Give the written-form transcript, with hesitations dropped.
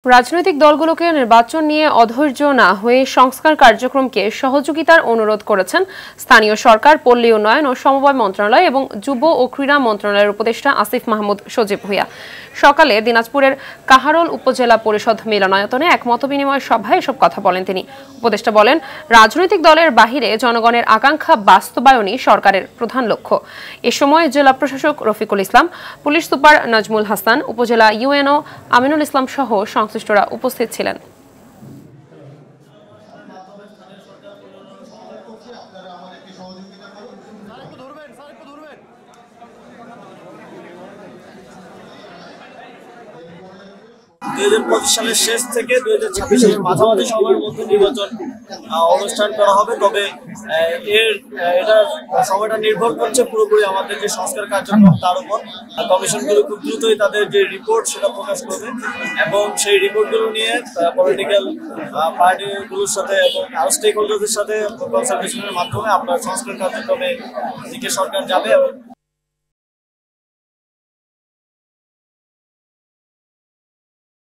রাজনৈতিক দলগুলোকে নির্বাচন নিয়ে অধৈর্য না হয়ে সংস্কার কার্যক্রমকে সহযোগিতার অনুরোধ করেছেন স্থানীয় সরকার, পল্লী উন্নয়ন ও সমবায় মন্ত্রণালয় এবং যুব ও ক্রীড়া মন্ত্রণালয়ের উপদেষ্টা আসিফ মাহমুদ সজীব ভূঁইয়া। সকালে দিনাজপুরের কাহারোল উপজেলা পরিষদ মিলনায়তনে এক মতবিনিময় সভায় এসব কথা বলেন তিনি। উপদেষ্টা বলেন, রাজনৈতিক দলের বাহিরে জনগণের আকাঙ্ক্ষা বাস্তবায়নই সরকারের প্রধান লক্ষ্য। এ সময় জেলা প্রশাসক রফিকুল ইসলাম, পুলিশ সুপার নাজমুল হাসান, উপজেলা ইউএনও আমিনুল ইসলাম সহ সংশ্লিষ্টরা উপস্থিত ছিলেন। সালের শেষ থেকে 2026 সালের মাঝামাঝি সময়ের মধ্যে নির্বাচন অনুষ্ঠান করা হবে। তবে এটা সময়টা নির্ভর করছে পুরোপুরি আমাদের যে সংস্কার কার্যক্রম তার উপর। কমিশনগুলো খুব দ্রুতই তাদের যে রিপোর্ট সেটা প্রকাশ করবে এবং সেই রিপোর্টগুলো নিয়ে পলিটিক্যাল পার্টিগুলোর সাথে এবং আরো স্টেক হোল্ডারদের সাথে কনসালটেশনের মাধ্যমে আপনার সংস্কার কার্যক্রমে দিকে সরকার যাবে।